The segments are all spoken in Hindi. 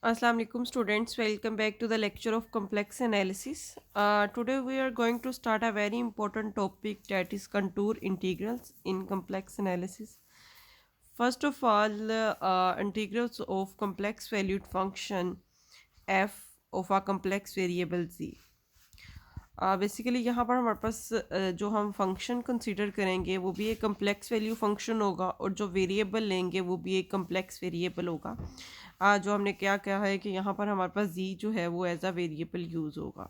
Assalamu alaikum students, welcome back to the lecture of complex analysis. Today we are going to start a very important topic, that is contour integrals in complex analysis. First of all, integrals of complex valued function f of a complex variable z. Basically यहाँ पर हमारे पास जो हम फंक्शन कंसीडर करेंगे वो भी एक कम्प्लेक्स वैल्यू फंक्शन होगा, और जो वेरिएबल लेंगे वो भी एक कम्प्लेक्स वेरिएबल होगा। जो हमने क्या कहा है कि यहाँ पर हमारे पास जी जो है वो एज अ वेरिएबल यूज़ होगा।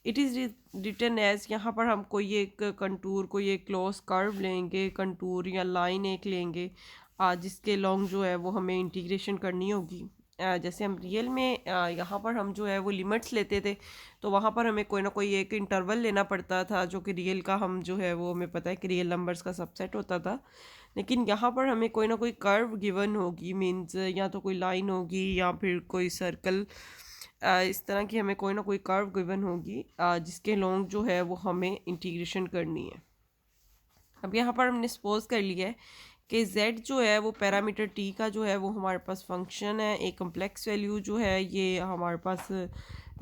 इट इज़ रिटन एज, यहाँ पर हम कोई एक कंटूर, कोई एक क्लोज कर्व लेंगे, कंटूर या लाइन एक लेंगे जिसके लॉन्ग जो है वो हमें इंटीग्रेशन करनी होगी। जैसे हम रियल में यहाँ पर हम जो है वो लिमिट्स लेते थे, तो वहाँ पर हमें कोई ना कोई एक इंटरवल लेना पड़ता था, जो कि रियल का हम जो है वो हमें पता है कि रियल नंबर्स का सबसेट होता था। लेकिन यहाँ पर हमें कोई ना कोई कर्व गिवन होगी, मीन्स या तो कोई लाइन होगी या फिर कोई सर्कल, इस तरह की हमें कोई ना कोई कर्व गिवन होगी जिसके लॉन्ग जो है वो हमें इंटीग्रेशन करनी है। अब यहाँ पर हमने सपोज कर लिया है कि z जो है वो पैरामीटर t का जो है वो हमारे पास फंक्शन है, एक कम्प्लेक्स वैल्यू जो है ये हमारे पास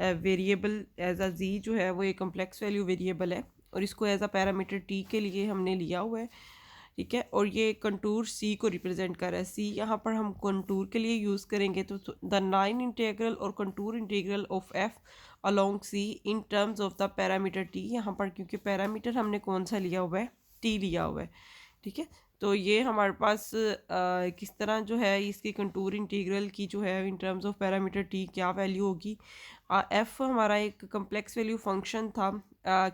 वेरिएबल एज अ z जो है वो एक कम्प्लेक्स वैल्यू वेरिएबल है, और इसको एज अ पैरामीटर t के लिए हमने लिया हुआ है। ठीक है, और ये कंटूर c को रिप्रेजेंट कर रहा है। c यहाँ पर हम कंटूर के लिए यूज़ करेंगे, तो द लाइन इंटीग्रल और contour integral of f along c in terms of the parameter t, यहाँ पर क्योंकि पैरामीटर हमने कौन सा लिया हुआ है, t लिया हुआ है। ठीक है, तो ये हमारे पास किस तरह जो है इसकी कंटूर इंटीग्रल की जो है in terms of parameter t क्या वैल्यू होगी। f हमारा एक कम्प्लेक्स वैल्यू फंक्शन था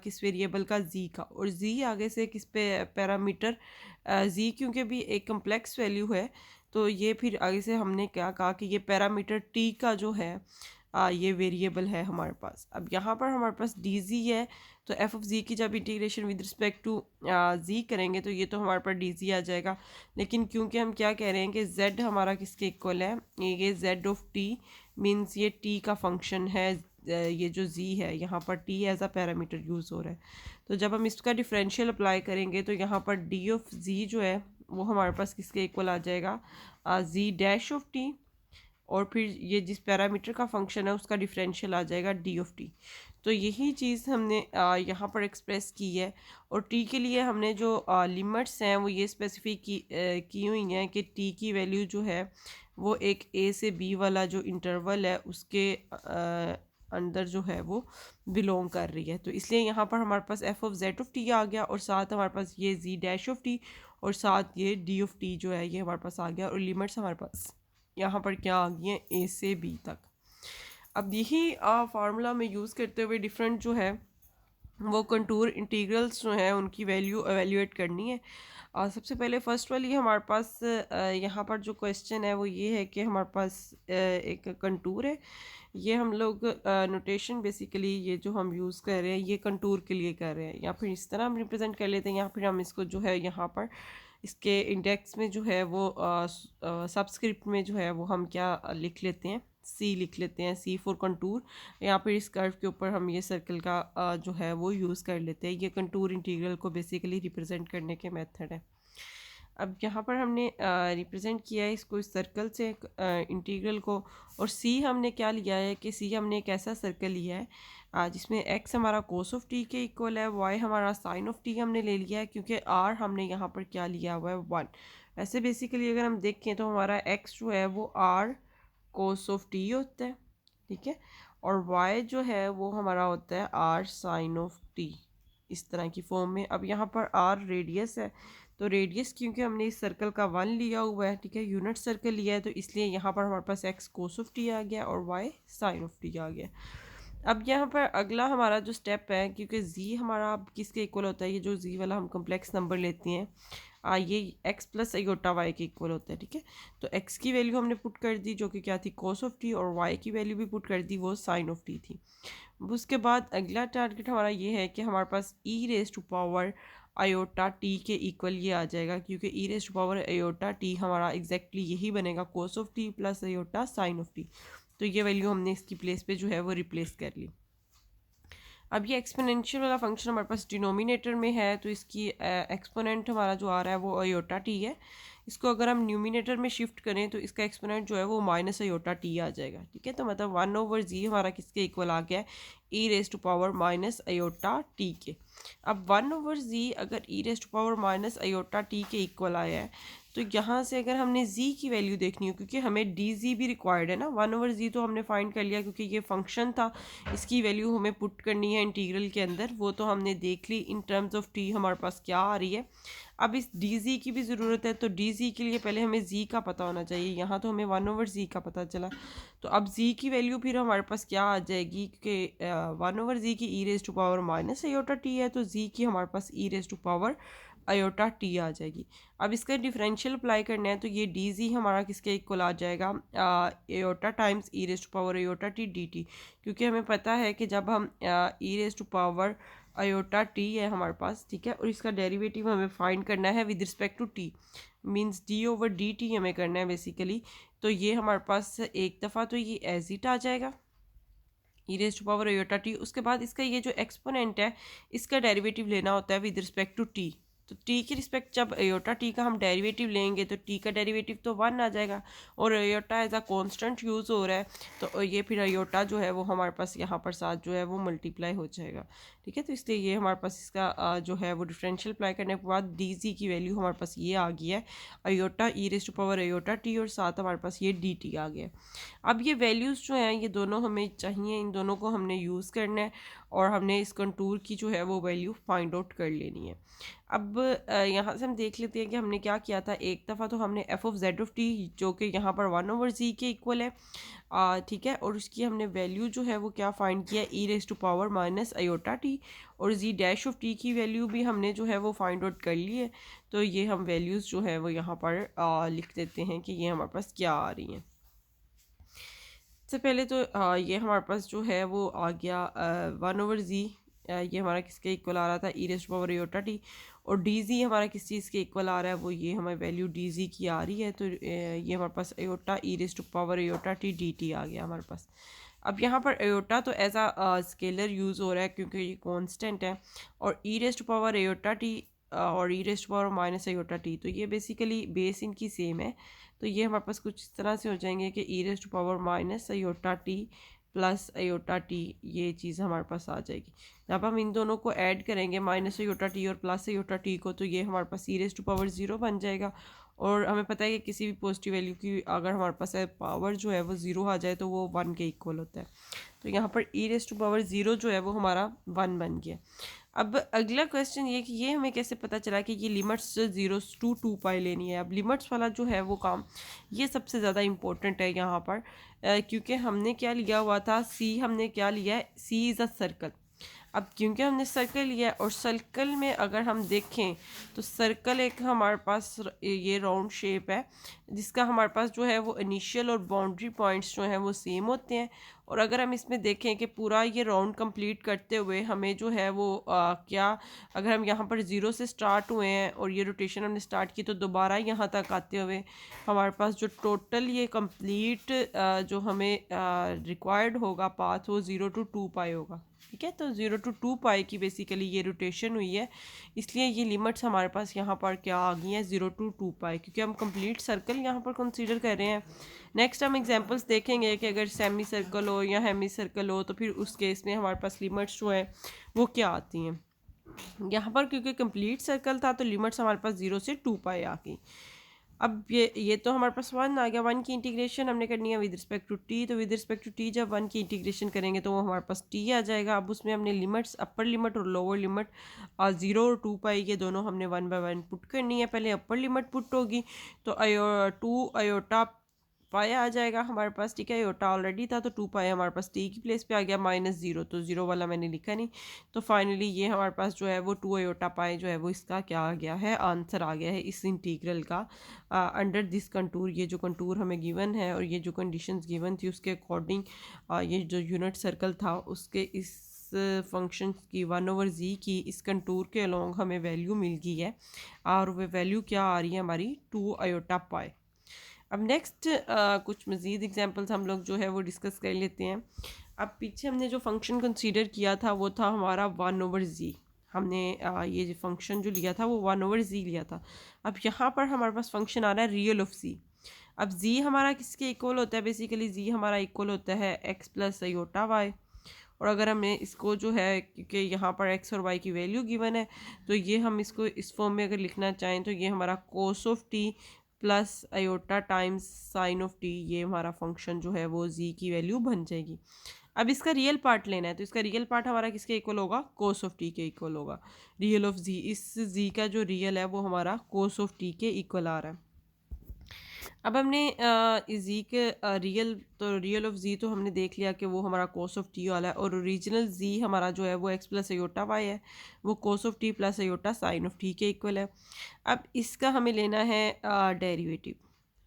किस वेरिएबल का, z का, और z आगे से किस पे पैरामीटर z, क्योंकि भी एक कम्प्लेक्स वैल्यू है तो ये फिर आगे से हमने क्या कहा कि ये पैरामीटर t का जो है ये वेरिएबल है हमारे पास। अब यहाँ पर हमारे पास डी जी है, तो एफ ऑफ जी की जब इंटीग्रेशन विद रिस्पेक्ट टू जी करेंगे तो ये तो हमारे पास डी जी आ जाएगा। लेकिन क्योंकि हम क्या कह रहे हैं कि जेड हमारा किसके इक्वल है, ये जेड ऑफ टी मीन्स ये टी का फंक्शन है। ये जो जी है यहाँ पर t as a parameter use हो रहा है, तो जब हम इसका डिफरेंशियल अप्लाई करेंगे तो यहाँ पर डी ऑफ जी जो है वो हमारे पास किसके इक्वल आ जाएगा, जी डैश ऑफ टी, और फिर ये जिस पैरामीटर का फंक्शन है उसका डिफरेंशियल आ जाएगा डी ऑफ टी। तो यही चीज़ हमने यहाँ पर एक्सप्रेस की है, और टी के लिए हमने जो लिमिट्स हैं वो ये स्पेसिफिक की हुई हैं कि टी की वैल्यू जो है वो एक ए से बी वाला जो इंटरवल है उसके अंदर जो है वो बिलोंग कर रही है। तो इसलिए यहाँ पर हमारे पास f of z of t आ गया, और साथ हमारे पास ये जी डैश ऑफ टी, और साथ ये डी ऑफ टी जो है ये हमारे पास आ गया, और लिमिट्स हमारे पास यहाँ पर क्या आ गई है, ए से बी तक। अब यही फार्मूला में यूज़ करते हुए डिफरेंट जो है वो कंटूर इंटीग्रल्स जो हैं उनकी वैल्यू एवेल्यूएट करनी है। सबसे पहले फर्स्ट वाली हमारे पास यहाँ पर जो क्वेश्चन है वो ये है कि हमारे पास एक कंटूर है। ये हम लोग नोटेशन बेसिकली ये जो हम यूज़ कर रहे हैं ये कंटूर के लिए कर रहे हैं, या फिर इस तरह हम रिप्रेजेंट कर लेते हैं, या फिर हम इसको जो है यहाँ पर इसके इंडेक्स में जो है वो सबस्क्रिप्ट में जो है वो हम क्या लिख लेते हैं, सी लिख लेते हैं, सी फॉर कंटूर, या फिर इस कर्व के ऊपर हम ये सर्कल का जो है वो यूज़ कर लेते हैं। ये कंटूर इंटीग्रल को बेसिकली रिप्रेजेंट करने के मेथड है। अब यहाँ पर हमने रिप्रेजेंट किया है इसको इस सर्कल से इंटीग्रल को, और सी हमने क्या लिया है कि सी हमने एक ऐसा सर्कल लिया है जिसमें एक्स हमारा कोस ऑफ टी के इक्वल है, वाई हमारा साइन ऑफ टी हमने ले लिया है, क्योंकि आर हमने यहाँ पर क्या लिया हुआ है, वन। वैसे बेसिकली अगर हम देखें तो हमारा एक्स जो है वो आर कोस ऑफ टी होता है। ठीक है, और वाई जो है वो हमारा होता है आर साइन ऑफ टी, इस तरह की फॉर्म में। अब यहाँ पर आर रेडियस है, तो रेडियस क्योंकि हमने इस सर्कल का वन लिया हुआ है, ठीक है, यूनिट सर्कल लिया है, तो इसलिए यहाँ पर हमारे पास एक्स कोस ऑफ टी आ गया और वाई साइन ऑफ टी आ गया। अब यहाँ पर अगला हमारा जो स्टेप है, क्योंकि जी हमारा अब किसके इक्वल होता है, ये जो जी वाला हम कम्प्लेक्स नंबर लेते हैं ये एक्स प्लस आयोटा वाई के इक्वल होता है। ठीक है, तो एक्स की वैल्यू हमने पुट कर दी जो कि क्या थी, कोस ऑफ टी, और वाई की वैल्यू भी पुट कर दी, वो साइन ऑफ टी थी। उसके बाद अगला टारगेट हमारा ये है कि हमारे पास e raise to power iota t के इक्वल ये आ जाएगा, क्योंकि e raise to power iota t हमारा एग्जैक्टली यही बनेगा, cos of t plus iota sine of t. तो ये वैल्यू हमने इसकी प्लेस पे जो है वो रिप्लेस कर ली। अब ये एक्सपोनेंशियल वाला फंक्शन हमारे पास डिनोमिनेटर में है, तो इसकी एक्सपोनेंट हमारा जो आ रहा है वो आयोटा टी है। इसको अगर हम न्यूमिनेटर में शिफ्ट करें तो इसका एक्सपोनेंट जो है वो माइनस आयोटा टी आ जाएगा, ठीक है। तो मतलब 1/z हमारा किसके इक्वल आ गया है, e raise to power minus iota t के। अब 1/z अगर e raise to power minus iota t के इक्वल आया है तो यहाँ से अगर हमने z की वैल्यू देखनी हो, क्योंकि हमें डी जी भी रिक्वायर्ड है ना, 1/z तो हमने फाइंड कर लिया क्योंकि ये फंक्शन था, इसकी वैल्यू हमें पुट करनी है इंटीग्रल के अंदर, वो तो हमने देख ली। इन टर्म्स ऑफ t हमारे पास क्या आ रही है। अब इस डी जी की भी ज़रूरत है, तो डी जी के लिए पहले हमें z का पता होना चाहिए। यहाँ तो हमें 1/z का पता चला, तो अब z की वैल्यू फिर हमारे पास क्या आ जाएगी, क्योंकि 1/z की e raise to power minus iota t है, तो z की हमारे पास e raise to power iota t आ जाएगी। अब इसका डिफरेंशियल अप्लाई करना है तो ये डी जी हमारा किसके इक्वल आ जाएगा, iota times e raise to power iota t d t, क्योंकि हमें पता है कि जब हम e raise to power iota t है हमारे पास, ठीक है, और इसका डेरिवेटिव हमें फाइंड करना है with respect to t, means d over d t हमें करना है बेसिकली। तो ये हमारे पास एक दफ़ा तो ये एज इट आ जाएगा e raise to power iota t. उसके बाद इसका ये जो एक्सपोनेंट है इसका डेरिवेटिव लेना होता है विद रिस्पेक्ट टू टी। तो टी की रिस्पेक्ट जब आयोटा टी का हम डेरिवेटिव लेंगे तो टी का डेरिवेटिव तो 1 आ जाएगा, और iota as a constant use हो रहा है, तो ये फिर आयोटा जो है वो हमारे पास यहाँ पर साथ जो है वो मल्टीप्लाई हो जाएगा, ठीक है। तो इसलिए ये हमारे पास इसका जो है वो डिफरेंशियल अप्लाई करने के बाद डी जी की वैल्यू हमारे पास ये आ गई है, iota e raise to power iota t, और साथ हमारे पास ये डी टी आ गया। अब ये वैल्यूज़ जो हैं ये दोनों हमें चाहिए, इन दोनों को हमने यूज़ करना है और हमने इस कंटूर की जो है वो वैल्यू फाइंड आउट कर लेनी है। अब यहाँ से हम देख लेते हैं कि हमने क्या किया था। एक दफ़ा तो हमने F of z of t जो कि यहाँ पर 1/z के इक्वल है, ठीक है, और उसकी हमने वैल्यू जो है वो क्या फाइंड किया, e raise to power minus iota t, और जी डैश ऑफ टी की वैल्यू भी हमने जो है वो फाइंड आउट कर ली है। तो ये हम वैल्यूज़ जो है वो यहाँ पर लिख देते हैं कि ये हमारे पास क्या आ रही हैं। सबसे पहले तो ये हमारे पास जो है वो आ गया 1/z, ये हमारा किसके इक्वल आ रहा था, e raise to power iota t, और डी जी हमारा किस चीज़ के इक्वल आ रहा है, वो ये हमारी वैल्यू डी जी की आ रही है। तो ये हमारे पास iota e raise to power iota t d t आ गया हमारे पास। अब यहाँ पर आयोटा तो एज आ स्केलर यूज़ हो रहा है क्योंकि ये कांस्टेंट है, और e raise to power iota t और e raise to power minus iota t, तो ये बेसिकली बेस इनकी सेम है। तो ये हमारे पास कुछ इस तरह से हो जाएंगे कि e raise to power minus iota t plus iota t, ये चीज़ हमारे पास आ जाएगी। जब हम इन दोनों को ऐड करेंगे माइनस आयोटा टी और प्लस आयोटा टी को, तो ये हमारे पास ई रेज टू पावर 0 बन जाएगा। और हमें पता है कि किसी भी पॉजिटिव वैल्यू की अगर हमारे पास पावर जो है वो 0 आ जाए तो वो 1 के इक्वल होता है। तो यहाँ पर ई रेज टू पावर 0 जो है वो हमारा 1 बन गया। अब अगला क्वेश्चन ये कि ये हमें कैसे पता चला कि ये लिमिट्स 0 to 2π लेनी है। अब लिमिट्स वाला जो है वो काम ये सबसे ज़्यादा इम्पोर्टेंट है यहाँ पर, क्योंकि हमने क्या लिया हुआ था, सी हमने क्या लिया है, सी इज़ अ सर्कल। अब क्योंकि हमने सर्कल लिया है और सर्कल में अगर हम देखें तो सर्कल एक हमारे पास ये राउंड शेप है जिसका हमारे पास जो है वो इनिशियल और बाउंड्री पॉइंट्स जो हैं वो सेम होते हैं। और अगर हम इसमें देखें कि पूरा ये राउंड कंप्लीट करते हुए हमें जो है वो क्या, अगर हम यहाँ पर 0 से स्टार्ट हुए हैं और ये रोटेशन हमने स्टार्ट की, तो दोबारा यहाँ तक आते हुए हमारे पास जो टोटल ये कंप्लीट जो हमें रिक्वायर्ड होगा पाथ, वो 0 to 2π होगा, ठीक है। तो 0 to 2π की बेसिकली ये रोटेशन हुई है, इसलिए ये लिमिट्स हमारे पास यहाँ पर क्या आ गई हैं, 0 to 2π, क्योंकि हम कंप्लीट सर्कल यहाँ पर कंसीडर कर रहे हैं। नेक्स्ट हम एग्जांपल्स देखेंगे कि अगर सेमी सर्कल हो या हेमी सर्कल हो तो फिर उस केस में हमारे पास लिमिट्स जो है वो क्या आती हैं। यहाँ पर क्योंकि कंप्लीट सर्कल था तो लिमिट्स हमारे पास 0 से 2π आ गई। अब ये तो हमारे पास 1 आ गया। 1 की इंटीग्रेशन हमने करनी है विद रिस्पेक्ट टू टी, तो विद रिस्पेक्ट टू टी जब 1 की इंटीग्रेशन करेंगे तो वो हमारे पास टी आ जाएगा। अब उसमें हमने लिमिट्स अपर लिमिट और लोअर लिमिट 0 और 2π ये दोनों हमने 1 बाय 1 पुट करनी है। पहले अपर लिमिट पुट होगी तो 2 आयोटा पाई आ जाएगा हमारे पास, ठीक है। आयोटा ऑलरेडी था तो 2π हमारे पास टी की प्लेस पे आ गया, -0 तो 0 वाला मैंने लिखा नहीं। तो फाइनली ये हमारे पास जो है वो 2 आयोटा पाई जो है वो इसका क्या आ गया है, आंसर आ गया है इस इंटीग्रल का अंडर दिस कंटूर। ये जो कंटूर हमें गिवन है और ये जो कंडीशंस गिवन थी उसके अकॉर्डिंग ये जो यूनिट सर्कल था उसके इस फंक्शन की 1/z की इस कंटूर के अलोंग हमें वैल्यू मिल गई है, और वो वैल्यू क्या आ रही है हमारी 2 आयोटा पाई। अब नेक्स्ट कुछ मज़ीद एग्जांपल्स हम लोग जो है वो डिस्कस कर लेते हैं। अब पीछे हमने जो फंक्शन कंसीडर किया था वो था हमारा 1/z, हमने ये जो फंक्शन जो लिया था वो 1/z लिया था। अब यहाँ पर हमारे पास फंक्शन आ रहा है रियल ऑफ z। अब z हमारा किसके इक्वल होता है, बेसिकली z हमारा इक्वल होता है x प्लस आयोटा y। और अगर हमें इसको जो है, क्योंकि यहाँ पर x और y की वैल्यू गिवन है, तो ये हम इसको इस फॉर्म में अगर लिखना चाहें तो ये हमारा cos of t plus iota times sine of t, ये हमारा फंक्शन जो है वो z की वैल्यू बन जाएगी। अब इसका रियल पार्ट लेना है, तो इसका रियल पार्ट हमारा किसके इक्वल होगा, कोस ऑफ टी के इक्वल होगा। रियल ऑफ जी, इस जी का जो रियल है वो हमारा कोस ऑफ टी के इक्वल आ रहा है। अब हमने इस जी के रियल ऑफ जी तो हमने देख लिया कि वो हमारा कोस ऑफ टी वाला है, और ओरिजिनल जी हमारा जो है वो एक्स प्लस अयोटा वाई है, वो कोस of t plus iota sign of T के इक्वल है। अब इसका हमें लेना है डेरिवेटिव,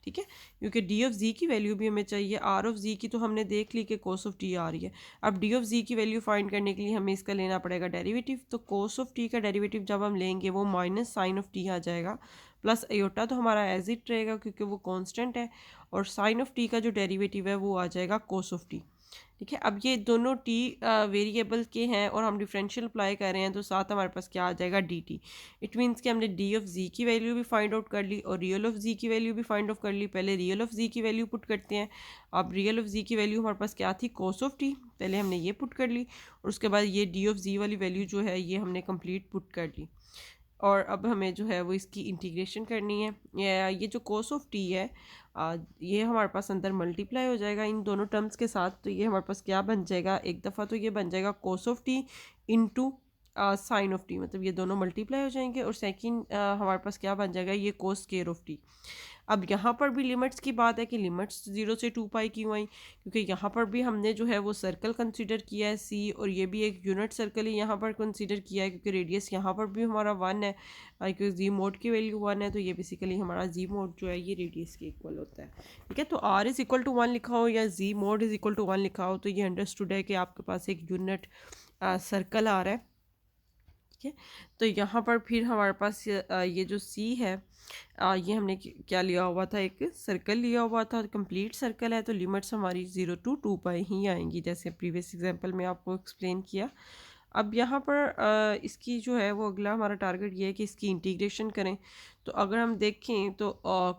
ठीक है, क्योंकि डी ऑफ जी की वैल्यू भी हमें चाहिए। आर ऑफ जी की तो हमने देख ली कि कोस ऑफ टी आ रही है। अब डी ऑफ जी की वैल्यू फाइंड करने के लिए हमें इसका लेना पड़ेगा डेरिवेटिव। तो कोस ऑफ टी का डेरिवेटिव जब हम लेंगे वो माइनस साइन ऑफ टी आ जाएगा, प्लस अयोटा तो हमारा एज इट रहेगा क्योंकि वो कांस्टेंट है, और साइन ऑफ टी का जो डेरिवेटिव है वो आ जाएगा कोस ऑफ टी। ठीक है, अब ये दोनों टी वेरिएबल के हैं और हम डिफरेंशियल अप्लाई कर रहे हैं, तो साथ हमारे पास क्या आ जाएगा, डी टी। इट मीन्स कि हमने डी ऑफ जी की वैल्यू भी फाइंड आउट कर ली और रियल ऑफ जी की वैल्यू भी फाइंड आउट कर ली। पहले रियल ऑफ जी की वैल्यू पुट करते हैं। अब रियल ऑफ जी की वैल्यू हमारे पास क्या थी, कोस ऑफ टी, पहले हमने ये पुट कर ली, और उसके बाद ये डी ऑफ जी वाली वैल्यू जो है ये हमने कंप्लीट पुट कर ली। और अब हमें जो है वो इसकी इंटीग्रेशन करनी है। ये जो कोस ऑफ टी है, ये हमारे पास अंदर मल्टीप्लाई हो जाएगा इन दोनों टर्म्स के साथ, तो ये हमारे पास क्या बन जाएगा, एक दफ़ा तो ये बन जाएगा कोस of T into sine of T, मतलब ये दोनों मल्टीप्लाई हो जाएंगे। और सेकंड हमारे पास क्या बन जाएगा, ये कोस स्क्वायर ऑफ टी। अब यहाँ पर भी लिमिट्स की बात है कि लिमिट्स 0 से 2 पाई क्यों आई, क्योंकि यहाँ पर भी हमने जो है वो सर्कल कंसीडर किया है सी, और ये भी एक यूनिट सर्कल ही यहाँ पर कंसीडर किया है, क्योंकि रेडियस यहाँ पर भी हमारा 1 है, क्योंकि जी मोड की वैल्यू 1 है, तो ये बेसिकली हमारा जी मोड जो है ये रेडियस के इक्वल होता है। ठीक है, तो आर इज़ इक्वल टू 1 लिखा हो या जी मोड इज़ इक्वल टू 1 लिखा हो, तो ये अंडरस्टूड है कि आपके पास एक यूनिट सर्कल आ रहा है। ठीक है, तो यहाँ पर फिर हमारे पास ये जो सी है, ये हमने क्या लिया हुआ था, एक सर्कल लिया हुआ था, कंप्लीट सर्कल है, तो लिमिट्स हमारी 0 to 2 पाई ही आएंगी, जैसे प्रीवियस एग्जांपल में आपको एक्सप्लेन किया। अब यहाँ पर इसकी जो है वो अगला हमारा टारगेट ये है कि इसकी इंटीग्रेशन करें। तो अगर हम देखें तो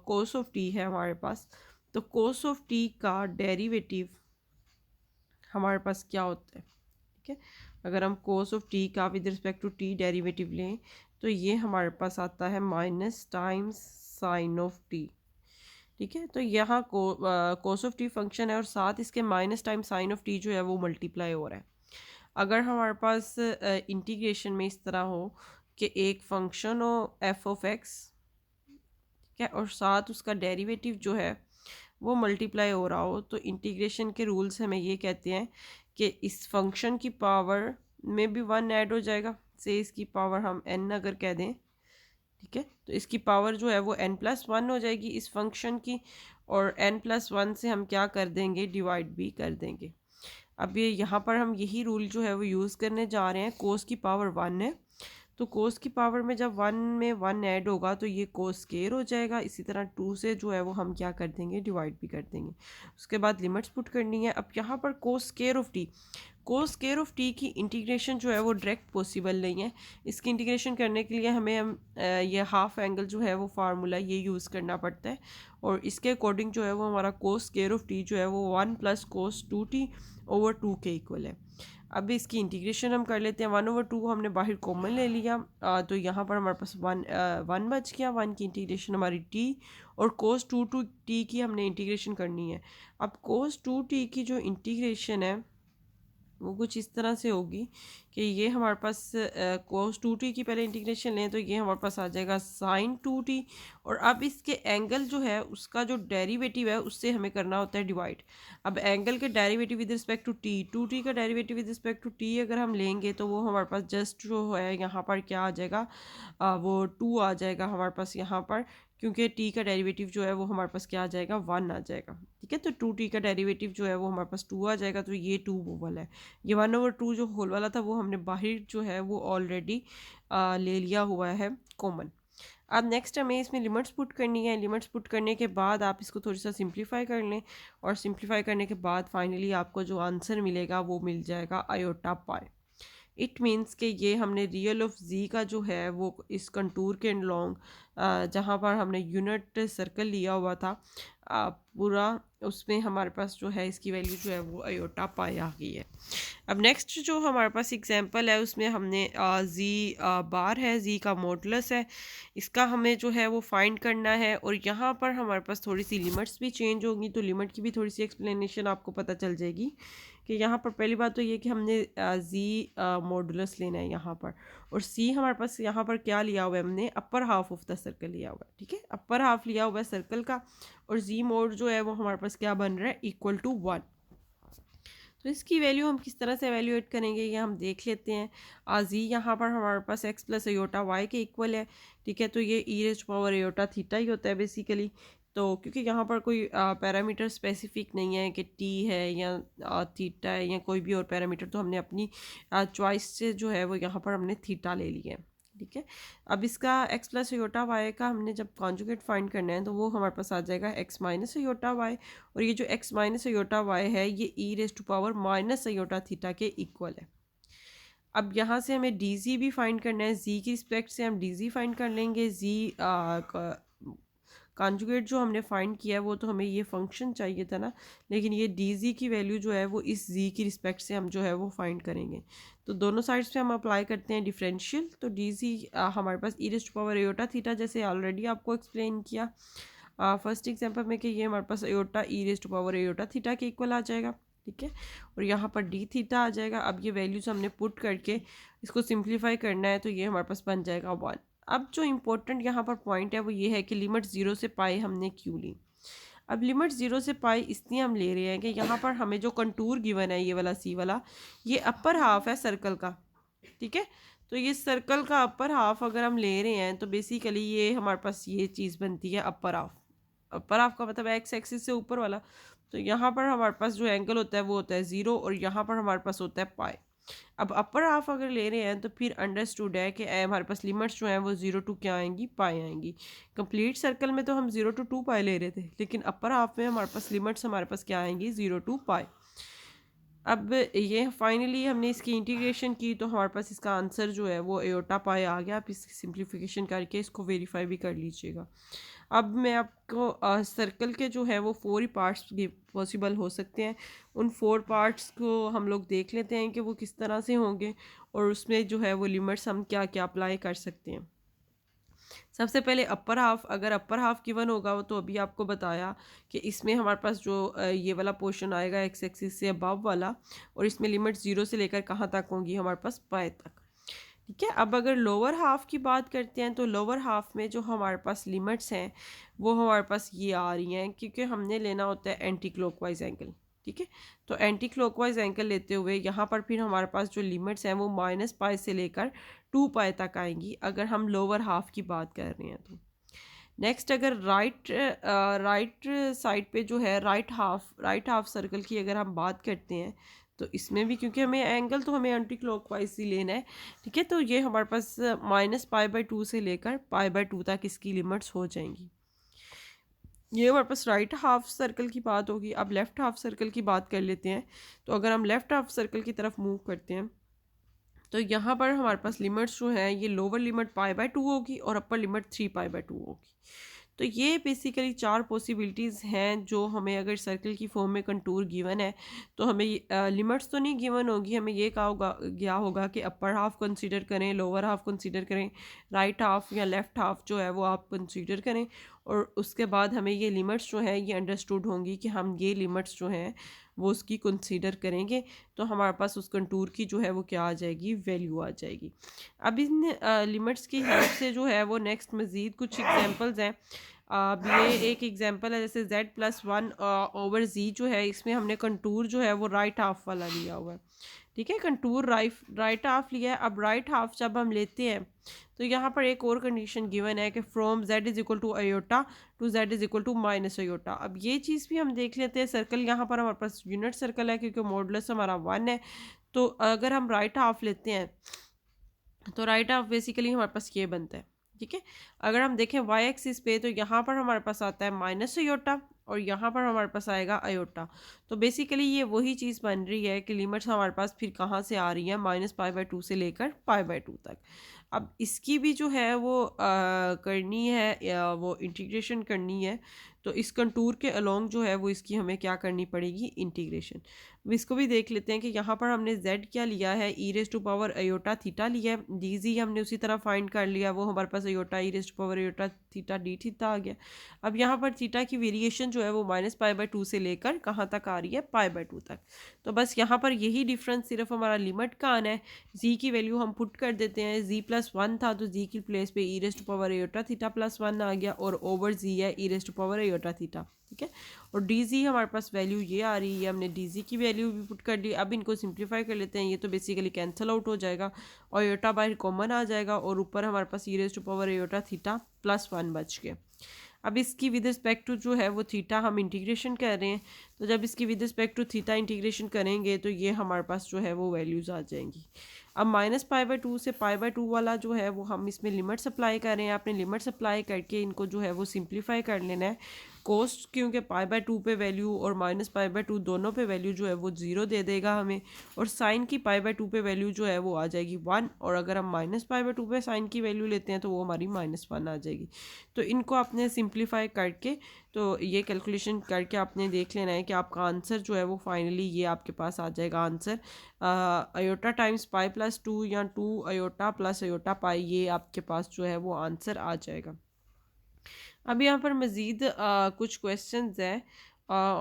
कोस ऑफ टी है हमारे पास, तो कोस ऑफ टी का डेरिवेटिव हमारे पास क्या होता है। ठीक है, अगर हम कोस ऑफ टी का with respect to t derivative लें तो ये हमारे पास आता है minus times sine of t. ठीक है, तो यहाँ कोस ऑफ टी फंक्शन है और साथ इसके minus time sine of t जो है वो मल्टीप्लाई हो रहा है। अगर हमारे पास इंटीग्रेशन में इस तरह हो कि एक फंक्शन हो एफ ऑफ एक्स, ठीक है, और साथ उसका डेरिवेटिव जो है वो मल्टीप्लाई हो रहा हो, तो इंटीग्रेशन के रूल्स हमें ये कहते हैं कि इस फंक्शन की पावर में भी 1 ऐड हो जाएगा, से इसकी पावर हम n अगर कह दें, ठीक है, तो इसकी पावर जो है वो n+1 हो जाएगी इस फंक्शन की, और n+1 से हम क्या कर देंगे, डिवाइड भी कर देंगे। अब ये यहाँ पर हम यही रूल जो है वो यूज़ करने जा रहे हैं। कोस की पावर 1 है, तो कोस की पावर में जब 1 में 1 ऐड होगा तो ये कोस स्केयर हो जाएगा। इसी तरह 2 से जो है वो हम क्या कर देंगे, डिवाइड भी कर देंगे। उसके बाद लिमिट्स पुट करनी है। अब यहाँ पर cos square of T, cos square of t की इंटीग्रेशन जो है वो डायरेक्ट पॉसिबल नहीं है। इसकी इंटीग्रेशन करने के लिए हमें ये हाफ एंगल जो है वो फार्मूला ये यूज़ करना पड़ता है, और इसके अकॉर्डिंग जो है वो हमारा कोस स्केयर ऑफ टी जो है वो 1 + cos 2t ओवर 2 के इक्वल है। अब इसकी इंटीग्रेशन हम कर लेते हैं। 1/2 हमने बाहर कॉमन ले लिया, तो यहाँ पर हमारे पास 1 बच गया। 1 की इंटीग्रेशन हमारी t, और कोस 2 to t की हमने इंटीग्रेशन करनी है। अब कोस 2t की जो इंटीग्रेशन है वो कुछ इस तरह से होगी कि ये हमारे पास कोस 2t की पहले इंटीग्रेशन लें तो ये हमारे पास आ जाएगा साइन 2t, और अब इसके एंगल जो है उसका जो डेरिवेटिव है उससे हमें करना होता है डिवाइड। अब एंगल के derivative with respect to t, 2t का derivative with respect to t अगर हम लेंगे तो वो हमारे पास जस्ट जो है यहाँ पर क्या आ जाएगा, वो 2 आ जाएगा हमारे पास यहाँ पर, क्योंकि t का डेरिवेटिव जो है वो हमारे पास क्या आ जाएगा, 1 आ जाएगा। ठीक है, तो 2t का डेरिवेटिव जो है वो हमारे पास 2 आ जाएगा, तो ये 2 वो वाला है। ये 1/2 जो होल वाला था वो हमने बाहर जो है वो ऑलरेडी ले लिया हुआ है कॉमन। अब नेक्स्ट हमें इसमें लिमिट्स पुट करनी है। लिमिट्स पुट करने के बाद आप इसको थोड़ी सा सिंप्लीफाई कर लें, और सिंप्लीफाई करने के बाद फाइनली आपको जो आंसर मिलेगा वो मिल जाएगा आयोटा पाई। इट मीन्स कि ये हमने रियल ऑफ जी का जो है वो इस कंटूर के लॉन्ग जहाँ पर हमने यूनिट सर्कल लिया हुआ था पूरा, उसमें हमारे पास जो है इसकी वैल्यू जो है वो अयोटा पाई आ गई है। अब नेक्स्ट जो हमारे पास एग्जांपल है उसमें हमने जी बार है, जी का मॉडुलस है, इसका हमें जो है वो फाइंड करना है। और यहाँ पर हमारे पास थोड़ी सी लिमिट्स भी चेंज होंगी, तो लिमिट की भी थोड़ी सी एक्सप्लेनेशन आपको पता चल जाएगी कि यहाँ पर पहली बात तो ये कि हमने जी मॉडुलस लेना है यहाँ पर, और सी हमारे पास यहाँ पर क्या लिया हुआ है, हमने upper half of the circle लिया हुआ है। ठीक है, अपर हाफ लिया हुआ है सर्कल का, और जी मोड जो है वो हमारे पास क्या बन रहा है, इक्वल टू 1। तो इसकी वैल्यू हम किस तरह से एवेल्यूएट करेंगे ये हम देख लेते हैं। जी यहाँ पर हमारे पास एक्स प्लस अयोटा वाई के इक्वल है। ठीक है, तो ये e raised to power iota theta ही होता है बेसिकली। तो क्योंकि यहाँ पर कोई पैरामीटर स्पेसिफिक नहीं है कि टी है या थीटा है या कोई भी और पैरामीटर, तो हमने अपनी चॉइस से जो है वो यहाँ पर हमने थीटा ले लिया है। ठीक है, अब इसका एक्स प्लस अयोटा वाई का हमने जब कॉन्जुगेट फाइंड करना है तो वो हमारे पास आ जाएगा एक्स माइनस अयोटा वाई, और ये जो एक्स माइनस अयोटा वाई है ये e raised to power minus iota theta के इक्वल है। अब यहाँ से हमें डी जी भी फाइंड करना है, जी की रिस्पेक्ट से हम डी जी फाइंड कर लेंगे। जी कॉन्जुगेट जो हमने फाइंड किया है वो तो हमें ये फंक्शन चाहिए था ना, लेकिन ये डी जी की वैल्यू जो है वो इस जी की रिस्पेक्ट से हम जो है वो फाइंड करेंगे। तो दोनों साइड्स पे हम अप्लाई करते हैं डिफरेंशियल, तो डी जी हमारे पास e raised to power iota theta जैसे ऑलरेडी आपको एक्सप्लेन किया फर्स्ट एग्जांपल में कि ये हमारे पास iota e raised to power iota theta के इक्वल आ जाएगा। ठीक है, और यहाँ पर डी थीटा आ जाएगा। अब ये वैल्यूज हमने पुट करके इसको सिंप्लीफाई करना है, तो ये हमारे पास बन जाएगा 1। अब जो इम्पोर्टेंट यहाँ पर पॉइंट है वो ये है कि लिमिट 0 से पाई हमने क्यों ली। अब लिमिट 0 से पाई इसलिए हम ले रहे हैं कि यहाँ पर हमें जो कंटूर गिवन है ये वाला सी वाला, ये अपर हाफ है सर्कल का। ठीक है, तो ये सर्कल का अपर हाफ अगर हम ले रहे हैं तो बेसिकली ये हमारे पास ये चीज़ बनती है अपर हाफ। अपर हाफ का मतलब एक्स एक्सिस से ऊपर वाला, तो यहाँ पर हमारे पास जो एंगल होता है वो होता है 0, और यहाँ पर हमारे पास होता है पाई। अब अपर हाफ अगर ले रहे हैं तो फिर अंडरस्टूड है कि हमारे पास लिमिट्स जो हैं वो 0 टू क्या आएंगी, पाई आएंगी। कंप्लीट सर्कल में तो हम 0 टू 2 पाई ले रहे थे, लेकिन अपर हाफ में हमारे पास लिमिट्स हमारे पास क्या आएंगी, 0 टू पाई। अब ये फाइनली हमने इसकी इंटीग्रेशन की तो हमारे पास इसका आंसर जो है वो एयोटा पाई आ गया। आप इसकी सिंप्लीफिकेशन करके इसको वेरीफाई भी कर लीजिएगा। अब मैं आपको सर्कल के जो है वो 4 ही पार्ट्स पॉसिबल हो सकते हैं, उन 4 पार्ट्स को हम लोग देख लेते हैं कि वो किस तरह से होंगे, और उसमें जो है वो लिमिट्स हम क्या क्या अप्लाई कर सकते हैं। सबसे पहले अपर हाफ, अगर अपर हाफ गिवन होगा तो अभी आपको बताया कि इसमें हमारे पास जो ये वाला पोर्शन आएगा एक्स एक्सिस से अबव वाला, और इसमें लिमिट 0 से लेकर कहाँ तक होंगी, हमारे पास पाई तक। ठीक है, अब अगर लोअर हाफ की बात करते हैं तो लोअर हाफ में जो हमारे पास लिमिट्स हैं वो हमारे पास ये आ रही हैं, क्योंकि हमने लेना होता है एंटी क्लॉकवाइज एंगल। ठीक है, तो एंटी क्लॉकवाइज एंगल लेते हुए यहाँ पर फिर हमारे पास जो लिमिट्स हैं वो माइनस पाई से लेकर 2 पाई तक आएंगी अगर हम लोअर हाफ की बात कर रहे हैं तो। नेक्स्ट अगर राइट साइड पे जो है राइट हाफ सर्कल की अगर हम बात करते हैं तो इसमें भी क्योंकि हमें एंगल तो हमें एंटी क्लॉकवाइज ही लेना है। ठीक है, तो ये हमारे पास माइनस पाई बाई 2 से लेकर पाई बाई 2 तक इसकी लिमिट्स हो जाएंगी। ये हमारे पास राइट हाफ सर्कल की बात होगी। अब लेफ़्ट हाफ सर्कल की बात कर लेते हैं। तो अगर हम लेफ़्ट हाफ सर्कल की तरफ मूव करते हैं तो यहाँ पर हमारे पास लिमिट्स जो है ये लोअर लिमिट पाई बाय 2 होगी और अपर लिमिट 3 पाई बाय 2 होगी। तो ये बेसिकली 4 पॉसिबिलिटीज़ हैं जो हमें अगर सर्कल की फॉर्म में कंटूर गिवन है तो हमें लिमिट्स तो नहीं गिवन होगी, हमें ये कहा होगा गया होगा कि अपर हाफ कंसीडर करें, लोअर हाफ कंसीडर करें, राइट हाफ या लेफ़्ट हाफ जो है वो आप कंसीडर करें, और उसके बाद हमें ये लिमिट्स जो है ये अंडरस्टूड होंगी कि हम ये लिमिट्स जो हैं वो उसकी कंसीडर करेंगे, तो हमारे पास उस कंटूर की जो है वो क्या आ जाएगी, वैल्यू आ जाएगी। अब इन लिमिट्स की हेल्प से जो है वो नेक्स्ट मज़ीद कुछ एग्जांपल्स हैं। अब ये एक एग्जांपल है जैसे z+1 ओवर z जो है, इसमें हमने कंटूर जो है वो राइट हाफ वाला लिया हुआ है। ठीक है, कंटूर राइट हाफ लिया है। अब राइट हाफ जब हम लेते हैं तो यहाँ पर एक और कंडीशन गिवन है कि from z is equal to iota to z is equal to minus iota. अब ये चीज़ भी हम देख लेते हैं। सर्कल यहाँ पर हमारे पास यूनिट सर्कल है क्योंकि मॉडुलस हमारा 1 है, तो अगर हम राइट हाफ लेते हैं तो राइट हाफ बेसिकली हमारे पास ये बनता है। ठीक है, अगर हम देखें वाई एक्सिस पे तो यहाँ पर हमारे पास आता है माइनस अयोटा, और यहाँ पर हमारे पास आएगा आयोटा। तो बेसिकली ये वही चीज़ बन रही है कि लिमिट्स हमारे पास फिर कहाँ से आ रही है, -π/2 से लेकर π/2 तक। अब इसकी भी जो है वो करनी है या वो इंटीग्रेशन करनी है, तो इस कंटूर के अलोंग जो है वो इसकी हमें क्या करनी पड़ेगी, इंटीग्रेशन। अब इसको भी देख लेते हैं कि यहाँ पर हमने z क्या लिया है, e⁻θ लिया है, dz हमने उसी तरह फाइंड कर लिया, वो हमारे पास अयोटा e⁻θ d थीटा आ गया। अब यहाँ पर थीटा की वेरिएशन जो है वो -π/2 से लेकर कहाँ तक आ रही है, π/2 तक। तो बस यहाँ पर यही डिफरेंस सिर्फ हमारा लिमिट का आना है। z की वैल्यू हम पुट कर देते हैं, z+1 था तो z की प्लेस पे e⁻θ+1 आ गया, और ओवर z है e⁻θ, ठीक है। और dz हमारे पास वैल्यू ये आ रही है, हमने dz की वैल्यू भी पुट कर ली। अब इनको सिंप्लीफाई कर लेते हैं, ये तो बेसिकली कैंसिल आउट हो जाएगा और योटा बाहर कॉमन आ जाएगा, और ऊपर हमारे पास e⁻θ+1 बच गया। अब इसकी विद रिस्पेक्ट टू जो है वो थीटा हम इंटीग्रेशन कर रहे हैं, तो जब इसकी with respect to theta integration करेंगे तो ये हमारे पास जो है वो वैल्यूज़ आ जाएंगी। अब -π/2 से π/2 वाला जो है वो हम इसमें लिमिट्स अप्लाई कर रहे हैं। आपने लिमिट्स अप्लाई करके इनको जो है वो सिंप्लीफाई कर लेना है। कोस्ट क्योंकि π/2 पे वैल्यू और -π/2 दोनों पे वैल्यू जो है वो 0 दे देगा हमें, और साइन की π/2 पे वैल्यू जो है वो आ जाएगी 1, और अगर हम -π/2 पे साइन की वैल्यू लेते हैं तो वो हमारी -1 आ जाएगी। तो इनको आपने सिंप्लीफाई करके, तो ये कैलकुलेशन करके आपने देख लेना है कि आपका आंसर जो है वो फाइनली ये आपके पास आ जाएगा आंसर अयोटा टाइम्स π+2 या 2 अयोटा प्लस अयोटा पाई, ये आपके पास जो है वो आंसर आ जाएगा। अब यहाँ पर मज़ीद कुछ क्वेश्चंस हैं,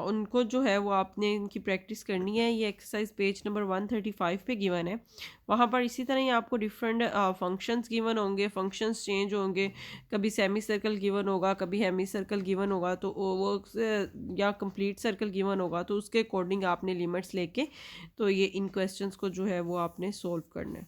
उनको जो है वो आपने इनकी प्रैक्टिस करनी है। ये एक्सरसाइज पेज नंबर 135 पे गिवन है। वहाँ पर इसी तरह ही आपको डिफरेंट फंक्शंस गिवन होंगे, फंक्शंस चेंज होंगे, कभी सेमी सर्कल गिवन होगा, कभी हेमी सर्कल गिवन होगा, तो वो या कंप्लीट सर्कल गिवन होगा, तो उसके अकॉर्डिंग आपने लिमिट्स लेके तो ये इन क्वेश्चंस को जो है वो आपने सोल्व करना है।